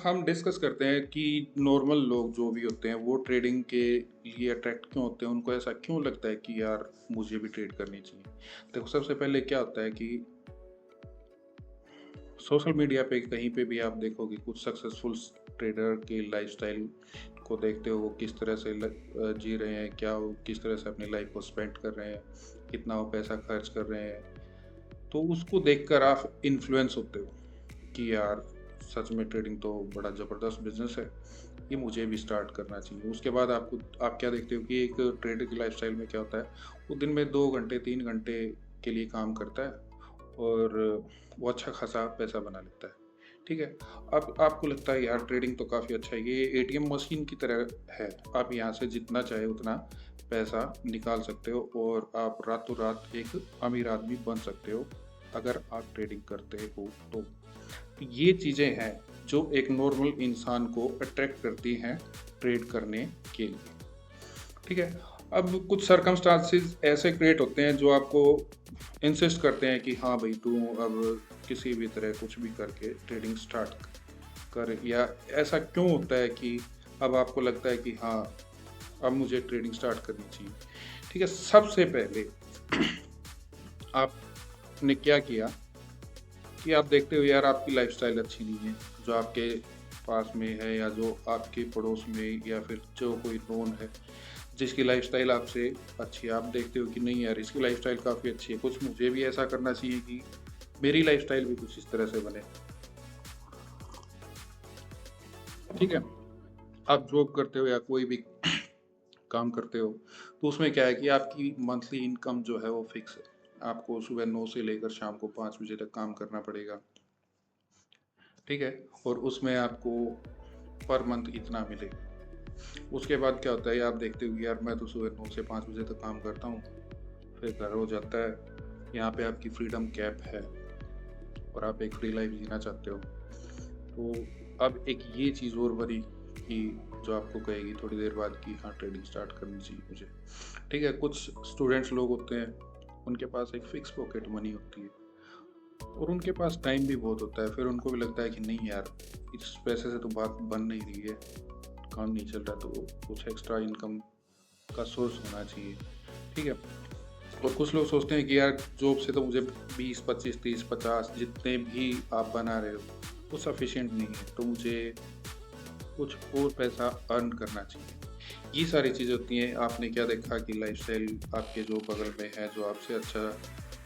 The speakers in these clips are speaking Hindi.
हम डिस्कस करते हैं कि नॉर्मल लोग जो भी होते हैं वो ट्रेडिंग के लिए अट्रैक्ट क्यों होते हैं, उनको ऐसा क्यों लगता है कि यार मुझे भी ट्रेड करनी चाहिए। देखो, सबसे पहले क्या होता है कि सोशल मीडिया पे कहीं पे भी आप देखोगे कुछ सक्सेसफुल ट्रेडर के लाइफस्टाइल को देखते हो, वो किस तरह से जी रहे हैं, क्या वो किस तरह से अपनी लाइफ को स्पेंड कर रहे हैं, कितना वो पैसा खर्च कर रहे हैं। तो उसको देखकर आप इन्फ्लुएंस होते हो कि यार सच में ट्रेडिंग तो बड़ा ज़बरदस्त बिजनेस है, ये मुझे भी स्टार्ट करना चाहिए। उसके बाद आप क्या देखते हो कि एक ट्रेडर की लाइफस्टाइल में क्या होता है, वो दिन में 2 घंटे 3 घंटे के लिए काम करता है और वो अच्छा खासा पैसा बना लेता है। ठीक है। अब आपको लगता है यार ट्रेडिंग तो काफ़ी अच्छा है, ये एटीएम मशीन की तरह है। आप यहाँ से जितना चाहे उतना पैसा निकाल सकते हो और आप रातों रात एक अमीर आदमी बन सकते हो अगर आप ट्रेडिंग करते हो तो। ये चीज़ें हैं जो एक नॉर्मल इंसान को अट्रैक्ट करती हैं ट्रेड करने के लिए। ठीक है। अब कुछ सर्कमस्टांसेस ऐसे क्रिएट होते हैं जो आपको इंसिस्ट करते हैं कि हाँ भाई, तू अब किसी भी तरह कुछ भी करके ट्रेडिंग स्टार्ट कर। या ऐसा क्यों होता है कि अब आपको लगता है कि हाँ, अब मुझे ट्रेडिंग स्टार्ट करनी चाहिए। ठीक है। सबसे पहले आपने क्या किया कि आप देखते हो यार आपकी लाइफस्टाइल अच्छी नहीं है, जो आपके पास में है या जो आपके पड़ोस में या फिर जो कोई नोन है जिसकी लाइफस्टाइल आपसे अच्छी है, आप देखते हो कि नहीं यार इसकी लाइफस्टाइल काफ़ी अच्छी है, कुछ मुझे भी ऐसा करना चाहिए कि मेरी लाइफस्टाइल भी कुछ इस तरह से बने। ठीक है। आप जॉब करते हो या कोई भी काम करते हो तो उसमें क्या है कि आपकी मंथली इनकम जो है वो फिक्स है। आपको सुबह 9 से लेकर शाम को 5 बजे तक काम करना पड़ेगा। ठीक है। और उसमें आपको पर मंथ इतना मिलेगा। उसके बाद क्या होता है, आप देखते हो कि यार मैं तो सुबह 9 से 5 बजे तक काम करता हूँ, फिर घर हो जाता है। यहाँ पे आपकी फ्रीडम कैप है और आप एक फ्री लाइफ जीना चाहते हो। तो अब एक ये चीज़ और बनी कि जो आपको कहेगी थोड़ी देर बाद कि हाँ ट्रेडिंग स्टार्ट करनी चाहिए मुझे। ठीक है। कुछ स्टूडेंट्स लोग होते हैं, उनके पास एक फिक्स पॉकेट मनी होती है और उनके पास टाइम भी बहुत होता है। फिर उनको भी लगता है कि नहीं यार, इस पैसे से तो बात बन नहीं रही है, काम नहीं चल रहा, तो कुछ एक्स्ट्रा इनकम का सोर्स होना चाहिए। ठीक है। और कुछ लोग सोचते हैं कि यार जॉब से तो मुझे 20 25 30 50 जितने भी आप बना रहे हो वो सफिशिएंट नहीं है, तो मुझे कुछ और पैसा अर्न करना चाहिए। ये सारी चीज़ें होती हैं। आपने क्या देखा कि लाइफस्टाइल आपके जो बगल में है, जो आपसे अच्छा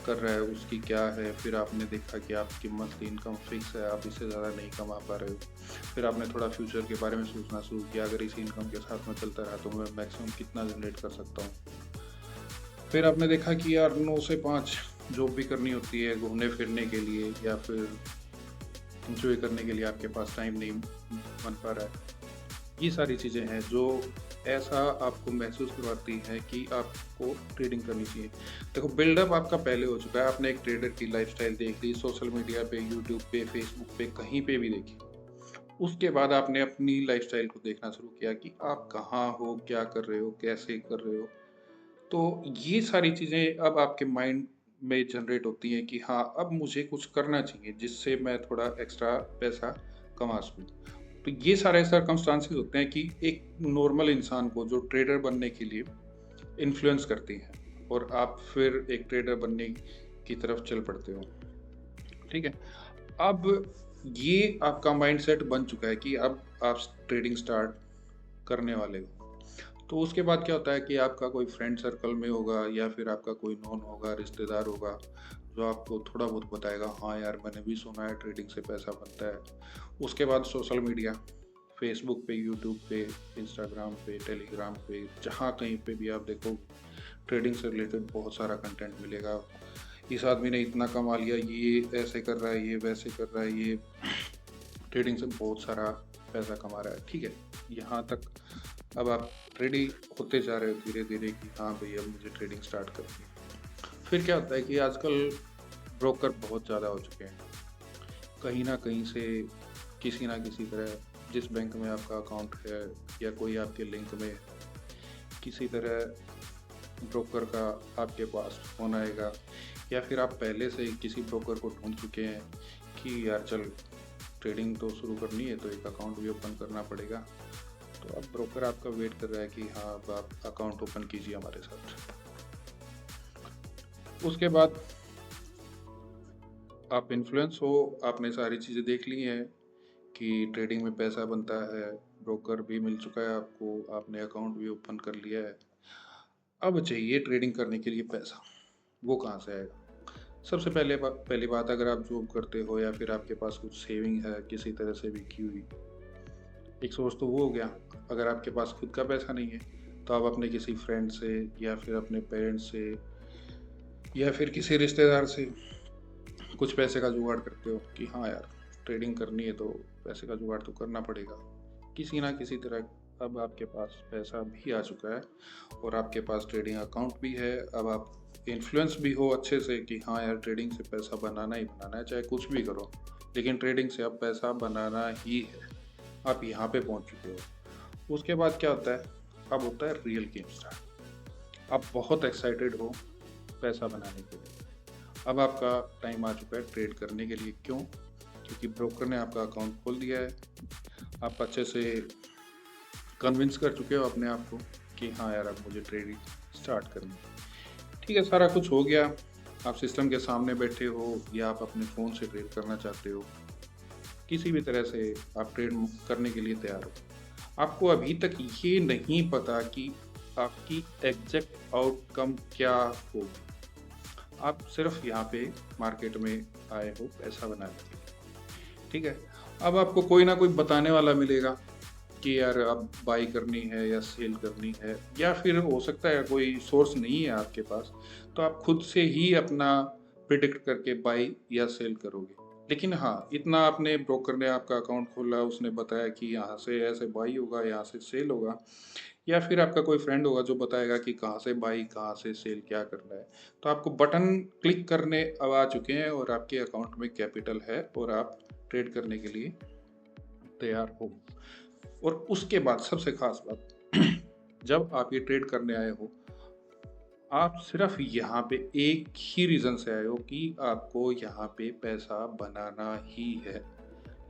कर रहा है, उसकी क्या है। फिर आपने देखा कि आपकी मंथली इनकम फिक्स है, आप इससे ज़्यादा नहीं कमा पा रहे हो। फिर आपने थोड़ा फ्यूचर के बारे में सोचना शुरू किया, अगर इसी इनकम के साथ में चलता रहा तो मैं मैक्सिमम कितना जनरेट कर सकता हूँ। फिर आपने देखा कि यार 9 से 5 जॉब भी करनी होती है घूमने फिरने के लिए या फिर इंजॉय करने के लिए, आपके पास टाइम नहीं बन पा रहा है। ये सारी चीज़ें हैं जो ऐसा आपको महसूस करवाती हैं कि आपको ट्रेडिंग करनी चाहिए। देखो, बिल्डअप आपका पहले हो चुका है, आपने एक ट्रेडर की लाइफस्टाइल देख ली सोशल मीडिया पे, यूट्यूब पे, फेसबुक पे, कहीं पे भी देखी। उसके बाद आपने अपनी लाइफस्टाइल को देखना शुरू किया कि आप कहाँ हो, क्या कर रहे हो, कैसे कर रहे हो। तो ये सारी चीज़ें अब आपके माइंड में जनरेट होती हैं कि हाँ, अब मुझे कुछ करना चाहिए जिससे मैं थोड़ा एक्स्ट्रा पैसा कमा सकूँ। तो ये सारे सर्कमस्टांसेस होते हैं कि एक नॉर्मल इंसान को जो ट्रेडर बनने के लिए इन्फ्लुएंस करती हैं और आप फिर एक ट्रेडर बनने की तरफ चल पड़ते हो। ठीक है। अब ये आपका माइंडसेट बन चुका है कि अब आप ट्रेडिंग स्टार्ट करने वाले हो। तो उसके बाद क्या होता है कि आपका कोई फ्रेंड सर्कल में होगा या फिर आपका कोई नोन होगा, रिश्तेदार होगा, जो आपको थोड़ा बहुत बताएगा, हाँ यार मैंने भी सुना है ट्रेडिंग से पैसा बनता है। उसके बाद सोशल मीडिया, फेसबुक पे, यूट्यूब पे, इंस्टाग्राम पे, टेलीग्राम पे, जहाँ कहीं पे भी आप देखो ट्रेडिंग से रिलेटेड बहुत सारा कंटेंट मिलेगा। इस आदमी ने इतना कमा लिया, ये ऐसे कर रहा है, ये वैसे कर रहा है, ये ट्रेडिंग से बहुत सारा पैसा कमा रहा है। ठीक है। यहाँ तक अब आप रेडी होते जा रहे हो धीरे धीरे कि हाँ भैया मुझे ट्रेडिंग स्टार्ट करनी है। फिर क्या होता है कि आजकल ब्रोकर बहुत ज़्यादा हो चुके हैं। कहीं ना कहीं से किसी ना किसी तरह, जिस बैंक में आपका अकाउंट है या कोई आपके लिंक में, किसी तरह ब्रोकर का आपके पास फ़ोन आएगा या फिर आप पहले से ही किसी ब्रोकर को ढूंढ चुके हैं कि यार चल ट्रेडिंग तो शुरू करनी है तो एक अकाउंट भी ओपन करना पड़ेगा। तो अब ब्रोकर आपका वेट कर रहा है कि हाँ अब आप अकाउंट ओपन कीजिए हमारे साथ। उसके बाद आप इन्फ्लुएंस हो, आपने सारी चीज़ें देख ली हैं कि ट्रेडिंग में पैसा बनता है, ब्रोकर भी मिल चुका है आपको, आपने अकाउंट भी ओपन कर लिया है। अब चाहिए ट्रेडिंग करने के लिए पैसा, वो कहाँ से आएगा? सबसे पहली बात, अगर आप जॉब करते हो या फिर आपके पास कुछ सेविंग है किसी तरह से भी की हुई, एक सोर्स तो वो हो गया। अगर आपके पास खुद का पैसा नहीं है तो आप अपने किसी फ्रेंड से या फिर अपने पेरेंट्स से या फिर किसी रिश्तेदार से कुछ पैसे का जुगाड़ करते हो कि हाँ यार ट्रेडिंग करनी है तो पैसे का जुगाड़ तो करना पड़ेगा किसी ना किसी तरह। अब आपके पास पैसा भी आ चुका है और आपके पास ट्रेडिंग अकाउंट भी है। अब आप इन्फ्लुएंस भी हो अच्छे से कि हाँ यार ट्रेडिंग से पैसा बनाना ही बनाना है, चाहे कुछ भी करो लेकिन ट्रेडिंग से अब पैसा बनाना ही है। आप यहाँ पे पहुँच चुके हो। उसके बाद क्या होता है? अब होता है रियल गेम स्टार्ट। आप बहुत एक्साइटेड हो पैसा बनाने के लिए। अब आपका टाइम आ चुका है ट्रेड करने के लिए। क्यों? क्योंकि ब्रोकर ने आपका अकाउंट खोल दिया है। आप अच्छे से कन्विंस कर चुके हो अपने आप को कि हाँ यार अब मुझे ट्रेडिंग स्टार्ट करनी है। ठीक है, सारा कुछ हो गया। आप सिस्टम के सामने बैठे हो या आप अपने फ़ोन से ट्रेड करना चाहते हो, किसी भी तरह से आप ट्रेड करने के लिए तैयार हो। आपको अभी तक ये नहीं पता कि आपकी एग्जैक्ट आउटकम क्या होगी। आप सिर्फ यहाँ पे मार्केट में आए हो पैसा बनाने के लिए। ठीक है, अब आपको कोई ना कोई बताने वाला मिलेगा कि यार अब बाई करनी है या सेल करनी है, या फिर हो सकता है कोई सोर्स नहीं है आपके पास तो आप खुद से ही अपना प्रिडिक्ट करके बाई या सेल करोगे। लेकिन हाँ, इतना आपने, ब्रोकर ने आपका अकाउंट खोला, उसने बताया कि यहाँ से ऐसे बाई होगा, यहाँ से सेल होगा, या फिर आपका कोई फ्रेंड होगा जो बताएगा कि कहाँ से बाई कहाँ से सेल क्या करना है। तो आपको बटन क्लिक करने अब आ चुके हैं और आपके अकाउंट में कैपिटल है और आप ट्रेड करने के लिए तैयार हो। और उसके बाद सबसे खास बात, जब आप ये ट्रेड करने आए हो, आप सिर्फ यहाँ पे एक ही रीज़न से आए हो कि आपको यहाँ पे पैसा बनाना ही है।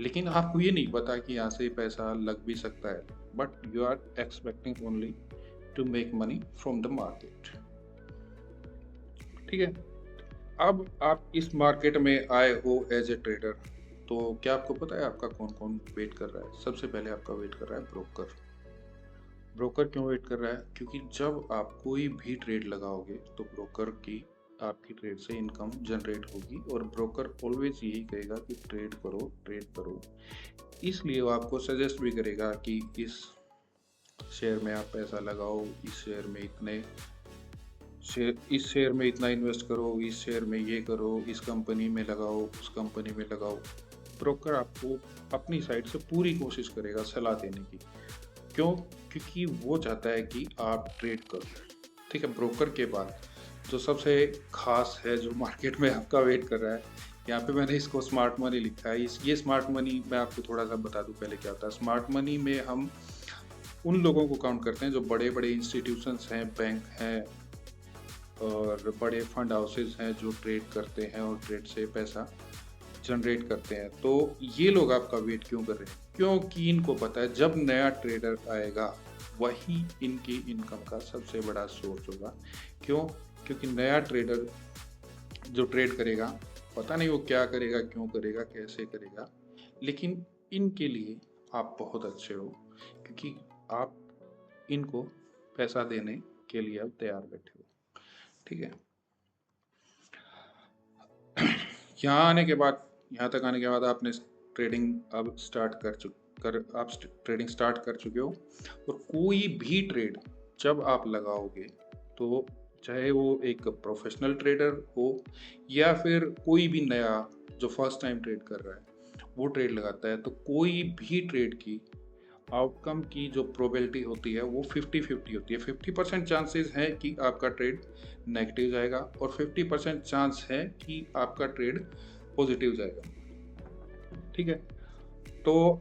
लेकिन आपको ये नहीं पता कि यहाँ से पैसा लग भी सकता है, but you are expecting only to make money from the market. ठीक है, अब आप इस मार्केट में आए हो एज ए ट्रेडर, तो क्या आपको पता है आपका कौन कौन वेट कर रहा है? सबसे पहले आपका वेट कर रहा है ब्रोकर। ब्रोकर क्यों वेट कर रहा है? क्योंकि जब आप कोई भी ट्रेड लगाओगे तो ब्रोकर की आपकी ट्रेड से इनकम जनरेट होगी, और ब्रोकर ऑलवेज यही कहेगा कि ट्रेड करो ट्रेड करो। इसलिए वो आपको सजेस्ट भी करेगा कि इस शेयर में आप पैसा लगाओ, इस शेयर में इस शेयर में इतना इन्वेस्ट करो, इस शेयर में ये करो, इस कंपनी में लगाओ, उस कंपनी में लगाओ। ब्रोकर आपको अपनी साइड से पूरी कोशिश करेगा सलाह देने की। क्यों? क्योंकि वो चाहता है कि आप ट्रेड करो। ठीक है, ब्रोकर के बाद जो सबसे खास है जो मार्केट में आपका वेट कर रहा है, यहाँ पे मैंने इसको स्मार्ट मनी लिखा है। ये स्मार्ट मनी मैं आपको थोड़ा सा बता दूं पहले क्या होता है। स्मार्ट मनी में हम उन लोगों को काउंट करते हैं जो बड़े बड़े इंस्टीट्यूशंस हैं, बैंक हैं और बड़े फंड हाउसेज हैं जो ट्रेड करते हैं और ट्रेड से पैसा जनरेट करते हैं। तो ये लोग आपका वेट क्यों कर रहे हैं? क्योंकि इनको पता है जब नया ट्रेडर आएगा वही इनकी इनकम का सबसे बड़ा सोर्स होगा। क्यों? क्योंकि नया ट्रेडर जो ट्रेड करेगा, पता नहीं वो क्या करेगा, क्यों करेगा, कैसे करेगा, लेकिन इनके लिए आप बहुत अच्छे हो क्योंकि आप इनको पैसा देने के लिए अब तैयार बैठे हो। ठीक है, यहाँ तक आने के बाद आपने ट्रेडिंग अब स्टार्ट आप ट्रेडिंग स्टार्ट कर चुके हो। और कोई भी ट्रेड जब आप लगाओगे, तो चाहे वो एक प्रोफेशनल ट्रेडर हो या फिर कोई भी नया जो फर्स्ट टाइम ट्रेड कर रहा है वो ट्रेड लगाता है, तो कोई भी ट्रेड की आउटकम की जो प्रोबेबिलिटी होती है वो 50-50 होती है। 50% चांसेस है कि आपका ट्रेड नेगेटिव जाएगा और 50% चांस है कि आपका ट्रेड पॉजिटिव जाएगा। ठीक है, तो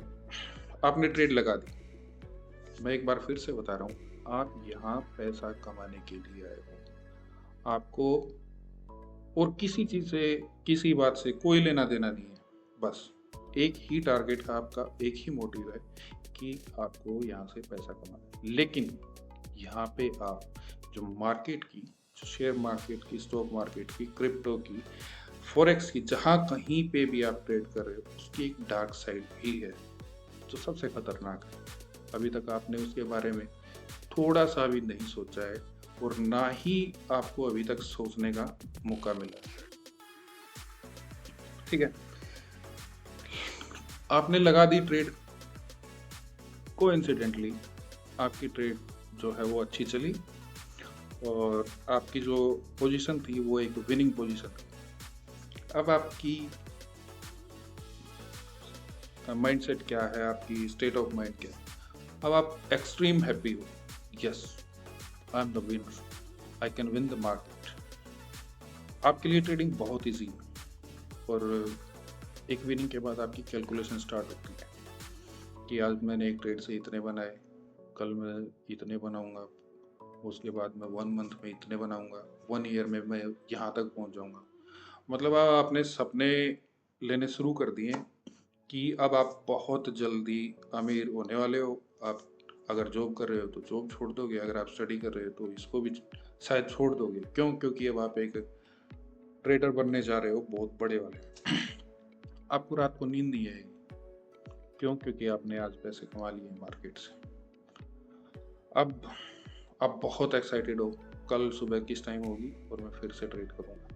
आपने ट्रेड लगा दी। मैं एक बार फिर से बता रहा हूँ, आप यहाँ पैसा कमाने के लिए आए हो। आपको और किसी चीज़ से, किसी बात से कोई लेना देना नहीं है। बस एक ही टारगेट का, आपका एक ही मोटिव है कि आपको यहाँ से पैसा कमाना है। लेकिन यहाँ पे आप जो मार्केट की, जो शेयर मार्केट की, स्टॉक मार्केट की, क्रिप्टो की, फॉरेक्स की, जहाँ कहीं पे भी आप ट्रेड कर रहे हो, उसकी एक डार्क साइड भी है जो सबसे खतरनाक है। अभी तक आपने उसके बारे में थोड़ा सा भी नहीं सोचा है और ना ही आपको अभी तक सोचने का मौका मिला है। ठीक है, आपने लगा दी ट्रेड, कोइंसिडेंटली आपकी ट्रेड जो है वो अच्छी चली और आपकी जो पोजीशन थी वो एक विनिंग पोजीशन थी। अब आपकी माइंडसेट क्या है, आपकी स्टेट ऑफ माइंड क्या है? अब आप एक्सट्रीम हैप्पी हो, yes I am the winner, I can win the market. आपके लिए ट्रेडिंग बहुत ईजी है और एक विनिंग के बाद आपकी कैलकुलेशन स्टार्ट होती है कि आज मैंने एक ट्रेड से इतने बनाए, कल मैं इतने बनाऊंगा, उसके बाद मैं 1 मंथ में इतने बनाऊंगा, 1 ईयर में मैं यहाँ तक पहुँच जाऊंगा। मतलब आपने सपने लेने शुरू कर दिए कि अब आप बहुत जल्दी अमीर होने वाले हो। आप अगर जॉब कर रहे हो तो जॉब छोड़ दोगे, अगर आप स्टडी कर रहे हो तो इसको भी शायद छोड़ दोगे। क्यों? क्योंकि अब आप एक ट्रेडर बनने जा रहे हो बहुत बड़े वाले। आपको रात को नींद नहीं आएगी। क्यों? क्योंकि आपने आज पैसे कमा लिए मार्केट से। अब आप बहुत एक्साइटेड हो, कल सुबह किस टाइम होगी और मैं फिर से ट्रेड करूंगा।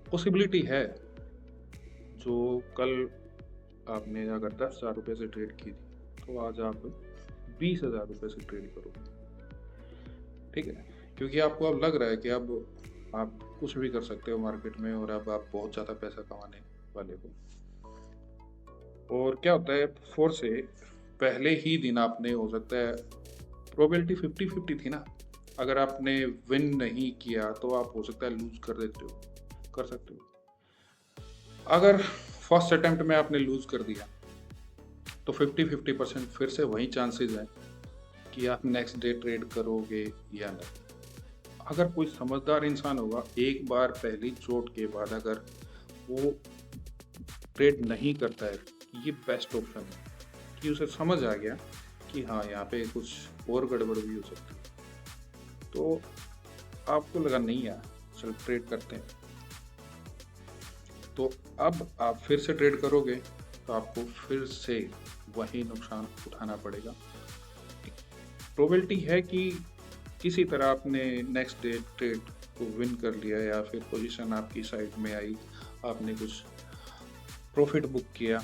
पॉसिबिलिटी है जो कल आपने अगर 10,000 रुपये से ट्रेड की थी तो आज आप 20,000 रुपये से ट्रेड करोगे। ठीक है, क्योंकि आपको अब लग रहा है कि अब आप कुछ भी कर सकते हो मार्केट में और अब आप बहुत ज़्यादा पैसा कमाने वाले हो। और क्या होता है, 4 से पहले ही दिन आपने, हो सकता है प्रोबेबिलिटी 50-50 थी ना, अगर आपने विन नहीं किया तो आप हो सकता है लूज कर देते हो, कर सकते हो। अगर फर्स्ट अटेम्प्ट में आपने लूज कर दिया तो 50-50% फिर से वही चांसेस हैं कि आप नेक्स्ट डे ट्रेड करोगे या नहीं। अगर कोई समझदार इंसान होगा, एक बार पहली चोट के बाद अगर वो ट्रेड नहीं करता है, ये बेस्ट ऑप्शन है कि उसे समझ आ गया कि हाँ यहाँ पे कुछ और गड़बड़ भी हो सकती है, तो आपको लगा नहीं यार चल ट्रेड करते हैं, तो अब आप फिर से ट्रेड करोगे तो आपको फिर से वही नुकसान उठाना पड़ेगा। प्रोबेबिलिटी है कि किसी तरह आपने नेक्स्ट डे ट्रेड को विन कर लिया या फिर पोजीशन आपकी साइड में आई, आपने कुछ प्रॉफिट बुक किया,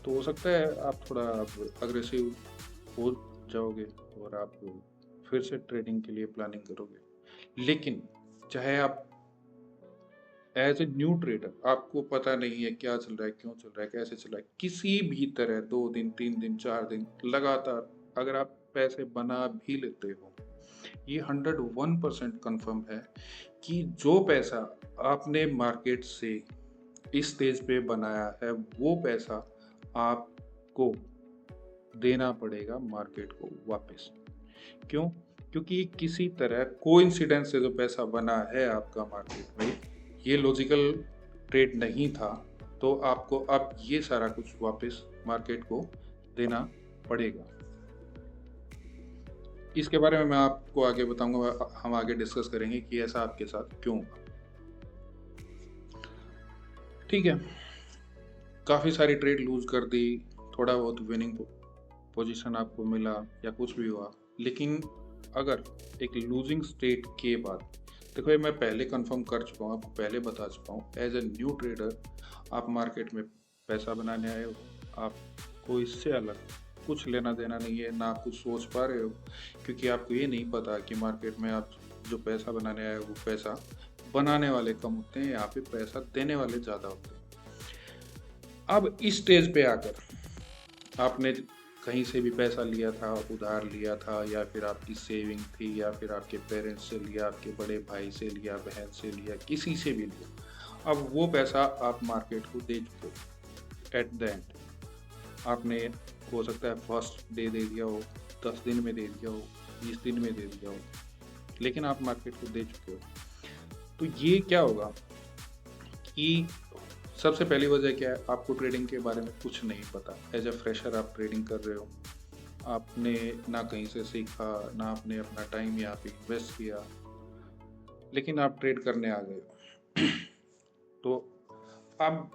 तो हो सकता है आप थोड़ा अग्रेसिव हो जाओगे और आप फिर से ट्रेडिंग के लिए प्लानिंग करोगे। लेकिन चाहे आप एज ए न्यू ट्रेडर, आपको पता नहीं है क्या चल रहा है, क्यों चल रहा है, कैसे चल रहा है, किसी भी तरह 2 दिन 3 दिन 4 दिन लगातार अगर आप पैसे बना भी लेते हो, ये 101% कन्फर्म है कि जो पैसा आपने मार्केट से इस स्टेज पे बनाया है वो पैसा आपको देना पड़ेगा मार्केट को वापस। क्यों? क्योंकि किसी तरह कोइंसिडेंस से जो पैसा बना है आपका मार्केट में, ये लॉजिकल ट्रेड नहीं था, तो आपको अब ये सारा कुछ वापस मार्केट को देना पड़ेगा। इसके बारे में मैं आपको आगे बताऊंगा, हम आगे डिस्कस करेंगे कि ऐसा आपके साथ क्यों हुआ। ठीक है, काफ़ी सारी ट्रेड लूज कर दी, थोड़ा बहुत विनिंग पोजीशन आपको मिला या कुछ भी हुआ, लेकिन अगर एक लूजिंग स्टेट के बाद, देखो ये मैं पहले कंफर्म कर चुका हूँ, आपको पहले बता चुका हूँ, एज ए न्यू ट्रेडर आप मार्केट में पैसा बनाने आए हो, आपको इससे अलग कुछ लेना देना नहीं है, ना आप कुछ सोच पा रहे हो, क्योंकि आपको ये नहीं पता कि मार्केट में आप जो पैसा बनाने आए वो पैसा बनाने वाले कम होते हैं, यहाँ पे पैसा देने वाले ज़्यादा होते हैं। अब इस स्टेज पे आकर आपने कहीं से भी पैसा लिया था, उधार लिया था, या फिर आपकी सेविंग थी, या फिर आपके पेरेंट्स से लिया, आपके बड़े भाई से लिया, बहन से लिया, किसी से भी लिया, अब वो पैसा आप मार्केट को दे चुके हो। एट द एंड आपने, हो सकता है फर्स्ट डे दे दिया हो, 10 दिन में दे दिया हो, 20 दिन में दे दिया हो, लेकिन आप मार्केट को दे चुके हो। तो ये क्या होगा कि सबसे पहली वजह क्या है, आपको ट्रेडिंग के बारे में कुछ नहीं पता। एज अ फ्रेशर आप ट्रेडिंग कर रहे हो, आपने ना कहीं से सीखा, ना आपने अपना टाइम यहाँ पे इन्वेस्ट किया, लेकिन आप ट्रेड करने आ गए हो। तो अब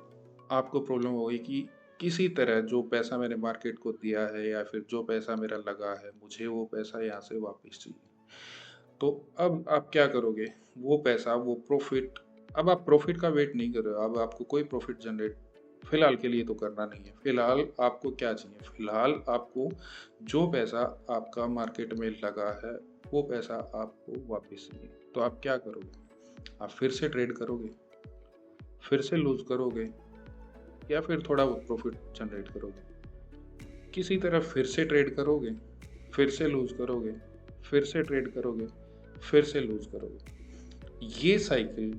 आपको प्रॉब्लम होगी कि किसी तरह जो पैसा मैंने मार्केट को दिया है या फिर जो पैसा मेरा लगा है, मुझे वो पैसा यहाँ से वापस चाहिए। तो अब आप क्या करोगे? वो पैसा, वो प्रॉफिट, अब आप प्रॉफिट का वेट नहीं कर रहे हो, अब आपको कोई प्रॉफिट जनरेट फिलहाल के लिए तो करना नहीं है। फिलहाल आपको क्या चाहिए? फिलहाल आपको जो पैसा आपका मार्केट में लगा है, वो पैसा आपको वापस चाहिए। तो आप क्या करोगे? आप फिर से ट्रेड करोगे, फिर से लूज करोगे, या फिर थोड़ा बहुत प्रॉफिट जनरेट करोगे? किसी तरह फिर से ट्रेड करोगे, फिर से लूज करोगे, फिर से ट्रेड करोगे, फिर से लूज करोगे। ये साइकिल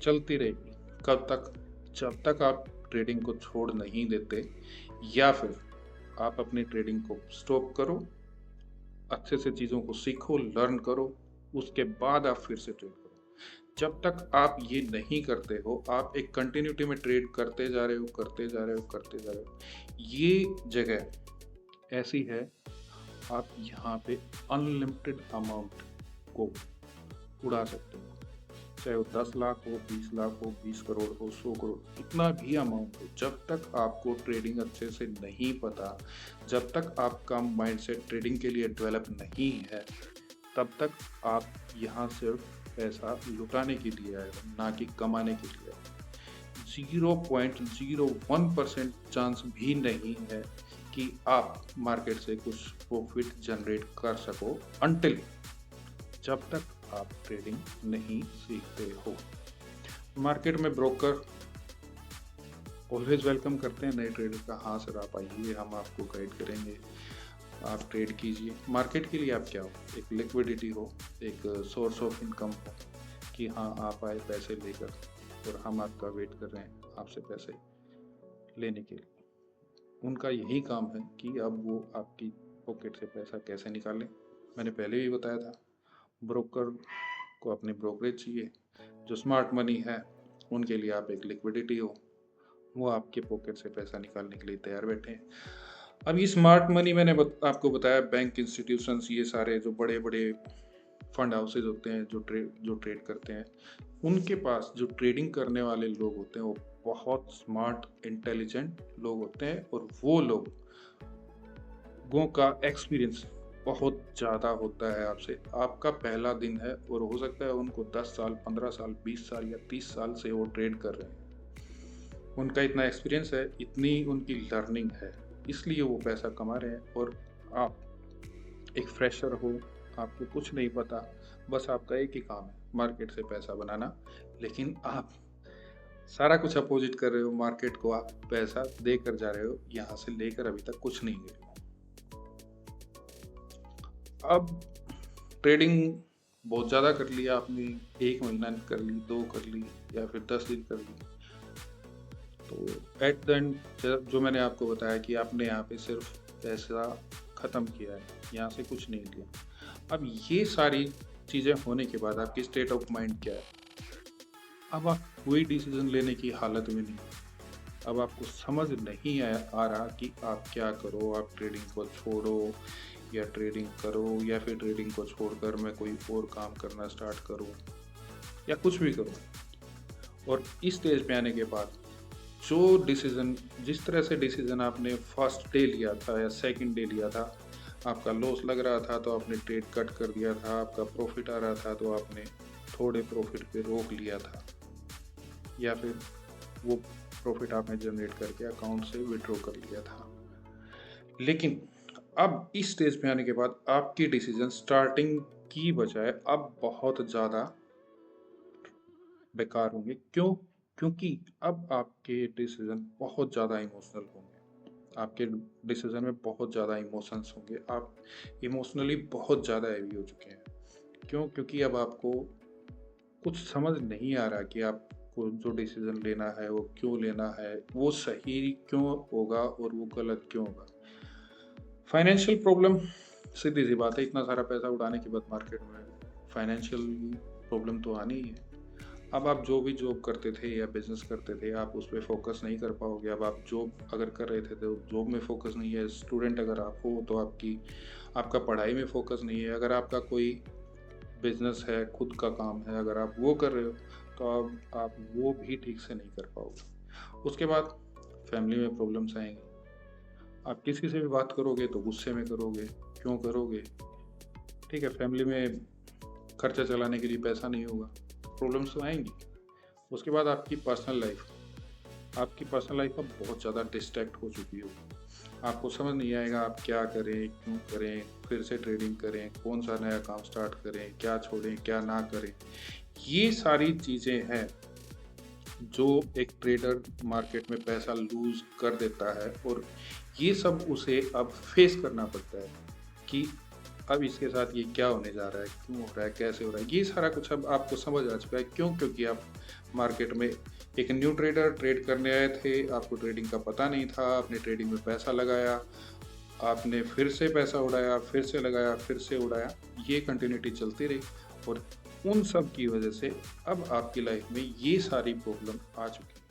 चलती रहेगी। कब तक? जब तक आप ट्रेडिंग को छोड़ नहीं देते, या फिर आप अपनी ट्रेडिंग को स्टॉप करो, अच्छे से चीज़ों को सीखो, लर्न करो, उसके बाद आप फिर से ट्रेड करो। जब तक आप ये नहीं करते हो, आप एक कंटिन्यूटी में ट्रेड करते जा रहे हो, करते जा रहे हो, करते जा रहे हो, ये जगह ऐसी है, आप यहाँ पे अनलिमिटेड अमाउंट को उड़ा सकते हो। चाहे वो 10 लाख हो, 20 लाख हो, 20 करोड़ हो, 100 करोड़, कितना भी अमाउंट हो। जब तक आपको ट्रेडिंग अच्छे से नहीं पता, जब तक आपका माइंडसेट ट्रेडिंग के लिए डेवलप नहीं है, तब तक आप यहाँ सिर्फ पैसा लुटाने के लिए आए हो, ना कि कमाने के लिए आए हो। 0.01% चांस भी नहीं है कि आप मार्केट से कुछ प्रॉफिट जनरेट कर सको, अनटिल जब तक आप ट्रेडिंग नहीं सीखते हो। मार्केट में ब्रोकर ऑलवेज वेलकम करते हैं नए ट्रेडर का। हाँ सर, आप आइए, हम आपको गाइड करेंगे, आप ट्रेड कीजिए। मार्केट के लिए आप क्या हो? एक लिक्विडिटी हो, एक सोर्स ऑफ इनकम हो, कि हाँ आप आए पैसे लेकर और हम आपका वेट कर रहे हैं आपसे पैसे लेने के लिए। उनका यही काम है कि अब वो आपकी पॉकेट से पैसा कैसे निकालें। मैंने पहले भी बताया था, ब्रोकर को अपनी ब्रोकरेज चाहिए। जो स्मार्ट मनी है, उनके लिए आप एक लिक्विडिटी हो, वो आपके पॉकेट से पैसा निकालने के लिए तैयार बैठे हैं। अब ये स्मार्ट मनी मैंने आपको बताया, बैंक इंस्टीट्यूशंस, ये सारे जो बड़े बड़े फंड हाउसेज होते हैं जो ट्रेड करते हैं, उनके पास जो ट्रेडिंग करने वाले लोग होते हैं वो बहुत स्मार्ट इंटेलिजेंट लोग होते हैं, और वो लोगों का एक्सपीरियंस बहुत ज़्यादा होता है आपसे। आपका पहला दिन है और हो सकता है उनको 10 साल, 15 साल, 20 साल या 30 साल से वो ट्रेड कर रहे हैं। उनका इतना एक्सपीरियंस है, इतनी उनकी लर्निंग है, इसलिए वो पैसा कमा रहे हैं। और आप एक फ्रेशर हो, आपको कुछ नहीं पता, बस आपका एक ही काम है मार्केट से पैसा बनाना, लेकिन आप सारा कुछ अपोजिट कर रहे हो। मार्केट को आप पैसा देकर जा रहे हो, यहाँ से लेकर अभी तक कुछ नहीं गए। अब ट्रेडिंग बहुत ज़्यादा कर लिया आपने, 1 महीना कर ली, 2 कर ली, या फिर 10 दिन कर ली, तो एट द एंड जो मैंने आपको बताया कि आपने यहाँ पे सिर्फ पैसा ख़त्म किया है, यहाँ से कुछ नहीं लिया। अब ये सारी चीज़ें होने के बाद आपकी स्टेट ऑफ माइंड क्या है? अब आप कोई डिसीजन लेने की हालत में नहीं। अब आपको समझ नहीं आ रहा कि आप क्या करो। आप ट्रेडिंग को छोड़ो या ट्रेडिंग करो, या फिर ट्रेडिंग को छोड़कर मैं कोई और काम करना स्टार्ट करूं, या कुछ भी करूं। और इस स्टेज पे आने के बाद जो डिसीजन, जिस तरह से डिसीजन आपने फर्स्ट डे लिया था या सेकंड डे लिया था, आपका लॉस लग रहा था तो आपने ट्रेड कट कर दिया था, आपका प्रॉफिट आ रहा था तो आपने थोड़े प्रॉफिट पे रोक लिया था, या फिर वो प्रॉफिट आपने जनरेट करके अकाउंट से विड्रॉ कर लिया था। लेकिन अब इस स्टेज पे आने के बाद आपकी डिसीजन स्टार्टिंग की बजाय अब बहुत ज़्यादा बेकार होंगे। क्यों? क्योंकि अब आपके डिसीजन बहुत ज़्यादा इमोशनल होंगे, आपके डिसीजन में बहुत ज़्यादा इमोशंस होंगे, आप इमोशनली बहुत ज़्यादा हैवी हो चुके हैं। क्यों? क्योंकि अब आपको कुछ समझ नहीं आ रहा कि आपको जो डिसीजन लेना है वो क्यों लेना है, वो सही क्यों होगा और वो गलत क्यों होगा। फाइनेंशियल प्रॉब्लम, सीधी सी बात है, इतना सारा पैसा उड़ाने के बाद मार्केट में फाइनेंशियल प्रॉब्लम तो आनी ही है। अब आप जो भी जॉब करते थे या बिज़नेस करते थे, आप उस पे फ़ोकस नहीं कर पाओगे। अब आप जॉब अगर कर रहे थे, तो जॉब में फ़ोकस नहीं है। स्टूडेंट अगर आप हो, तो आपका पढ़ाई में फ़ोकस नहीं है। अगर आपका कोई बिज़नेस है, खुद का काम है, अगर आप वो कर रहे हो, तो अब आप वो भी ठीक से नहीं कर पाओगे। उसके बाद फैमिली में प्रॉब्लम्स आएँगी। आप किसी से भी बात करोगे तो गुस्से में करोगे, क्यों करोगे? ठीक है, फैमिली में खर्चा चलाने के लिए पैसा नहीं होगा, प्रॉब्लम्स तो आएँगी। उसके बाद आपकी पर्सनल लाइफ अब बहुत ज़्यादा डिस्ट्रैक्ट हो चुकी होगी। आपको समझ नहीं आएगा आप क्या करें, क्यों करें, फिर से ट्रेडिंग करें, कौन-सा नया काम स्टार्ट करें, क्या छोड़ें, क्या ना करें। ये सारी चीज़ें हैं जो एक ट्रेडर मार्केट में पैसा लूज़ कर देता है, और ये सब उसे अब फेस करना पड़ता है कि अब इसके साथ ये क्या होने जा रहा है, क्यों हो रहा है, कैसे हो रहा है। ये सारा कुछ अब आपको समझ आ चुका है। क्यों? क्योंकि आप मार्केट में एक न्यू ट्रेडर ट्रेड करने आए थे, आपको ट्रेडिंग का पता नहीं था, आपने ट्रेडिंग में पैसा लगाया, आपने फिर से पैसा उड़ाया, फिर से लगाया, फिर से उड़ाया। ये कंटिन्यूटी चलती रही, और उन सब की वजह से अब आपकी लाइफ में ये सारी प्रॉब्लम आ चुकी है।